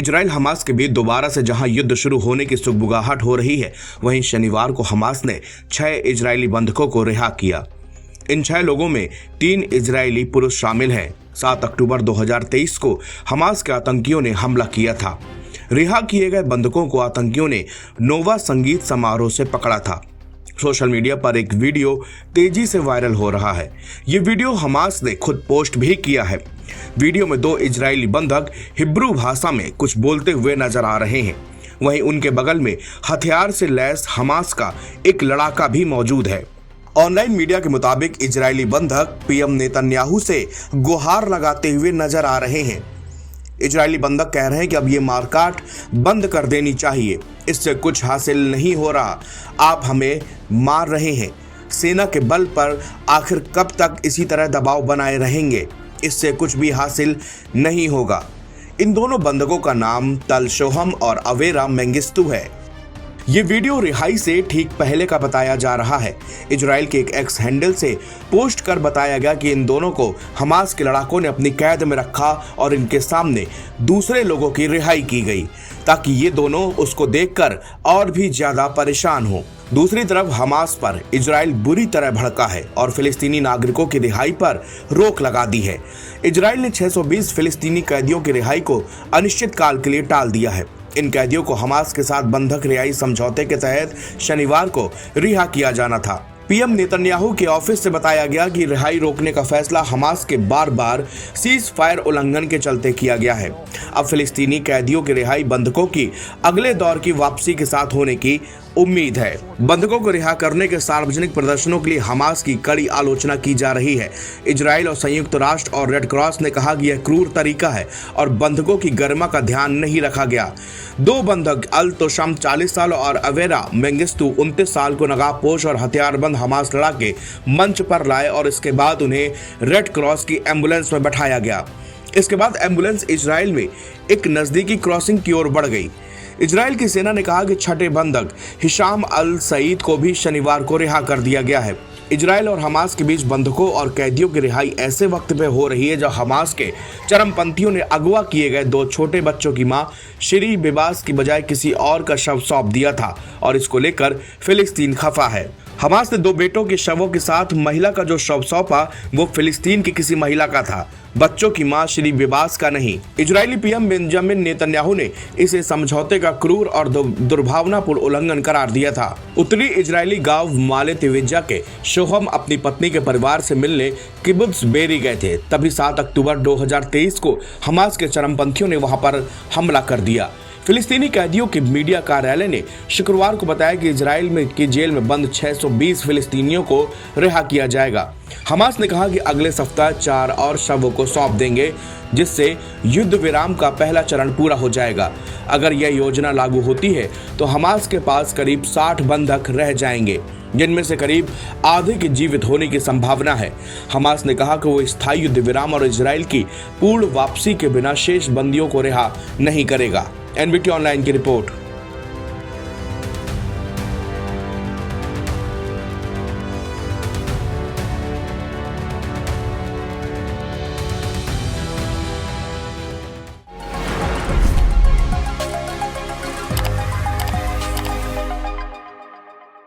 Israel Hamas के बीच दोबारा से जहां युद्ध शुरू होने की सुगबुगाहट हो रही है, वहीं शनिवार को हमास ने 6 इजरायली बंधकों को रिहा किया। इन 6 लोगों में 3 इजरायली पुरुष शामिल हैं। 7 अक्टूबर 2023 को हमास के आतंकियों ने हमला किया था। रिहा किए गए बंधकों को आतंकियों ने नोवा संगीत समारोह से पकड़ा था। सोशल मीडिया पर एक वीडियो तेजी से वायरल हो रहा है। ये वीडियो हमास ने खुद पोस्ट भी किया है। वीडियो में 2 इजरायली बंधक हिब्रू भाषा में कुछ बोलते हुए नजर आ रहे हैं। वहीं उनके बगल में हथियार से लैस हमास का एक लड़ाका भी मौजूद है। ऑनलाइन मीडिया के मुताबिक इजरायली बंधक पीएम नेतन्याहू से गुहार लगाते हुए नजर आ रहे हैं। इजरायली बंधक कह रहे हैं कि अब ये मारकाट बंद कर देनी चाहिए, इससे कुछ हासिल नहीं हो रहा, आप हमें मार रहे हैं, सेना के बल पर आखिर कब तक इसी तरह दबाव बनाए रहेंगे, इससे कुछ भी हासिल नहीं होगा। इन दोनों बंधकों का नाम तल शोहम और अवेरा मेंगिस्तु है। ये वीडियो रिहाई से ठीक पहले का बताया जा रहा है। इजराइल के एक एक्स हैंडल से पोस्ट कर बताया गया कि इन दोनों को हमास के लड़ाकों ने अपनी कैद में रखा और इनके सामने दूसरे लोगों की रिहाई की गई ताकि ये दोनों उसको देखकर और भी ज्यादा परेशान हो। दूसरी तरफ हमास पर इजराइल बुरी तरह भड़का है और फिलिस्तीनी नागरिकों की रिहाई पर रोक लगा दी है। इजराइल ने 620 फिलिस्तीनी कैदियों की रिहाई को अनिश्चित काल के लिए टाल दिया है। इन कैदियों को हमास के साथ बंधक रिहाई समझौते के तहत शनिवार को रिहा किया जाना था। पीएम नेतन्याहू के ऑफिस से बताया गया कि रिहाई रोकने का फैसला हमास के बार सीज फायर उल्लंघन के चलते किया गया है। अब फिलिस्तीनी कैदियों की रिहाई बंधकों की अगले दौर की वापसी के साथ होने की उम्मीद है। बंधकों को रिहा करने के सार्वजनिक प्रदर्शनों के लिए हमास की कड़ी आलोचना की जा रही है। इजराइल और संयुक्त राष्ट्र और रेड क्रॉस ने कहा कि यह क्रूर तरीका है और बंधकों की गरिमा का ध्यान नहीं रखा गया। 2 बंधक अल तोशम 40 साल और अवेरा मेंगिस्तु 29 साल को नकाबपोश और हथियारबंद हमास लड़ाके मंच पर लाए और इसके बाद उन्हें रेड क्रॉस की एम्बुलेंस में बैठाया गया। इसके बाद एम्बुलेंस इजराइल में एक नजदीकी क्रॉसिंग की ओर बढ़ गई। इजराइल की सेना ने कहा कि 6ठे बंधक हिशाम अल सईद को भी शनिवार को रिहा कर दिया गया है। इजराइल और हमास के बीच बंधकों और कैदियों की रिहाई ऐसे वक्त पे हो रही है जब हमास के चरमपंथियों ने अगवा किए गए 2 छोटे बच्चों की मां शिरी बिबास की बजाय किसी और का शव सौंप दिया था और इसको लेकर फिलिस्तीन खफा है। हमास ने 2 बेटों के शवों के साथ महिला का जो शव सौंपा वो फिलिस्तीन की किसी महिला का था, बच्चों की मां श्री बिबास का नहीं। इजरायली पीएम बेंजामिन नेतन्याहू ने इसे समझौते का क्रूर और दुर्भावनापूर्ण उल्लंघन करार दिया था। उत्तरी इजरायली गांव माले तिविजा के शोहम अपनी पत्नी के परिवार से मिलने किबुत्ज बेरी गए थे। तभी 7 अक्टूबर 2023 को हमास के चरमपंथियों ने वहां पर हमला कर दिया। फिलिस्तीनी कैदियों के मीडिया कार्यालय ने शुक्रवार को बताया कि इजराइल में की जेल में बंद 620 फिलिस्तीनियों को रिहा किया जाएगा। हमास ने कहा कि अगले सप्ताह 4 और शवों को सौंप देंगे, जिससे युद्ध विराम का पहला चरण पूरा हो जाएगा। अगर यह योजना लागू होती है तो हमास के पास करीब 60 बंधक रह जाएंगे, जिनमें से करीब आधे के जीवित होने की संभावना है। हमास ने कहा कि वो स्थायी युद्ध विराम और इजराइल की पूर्ण वापसी के बिना शेष बंदियों को रिहा नहीं करेगा। एनबीटी ऑनलाइन की रिपोर्ट।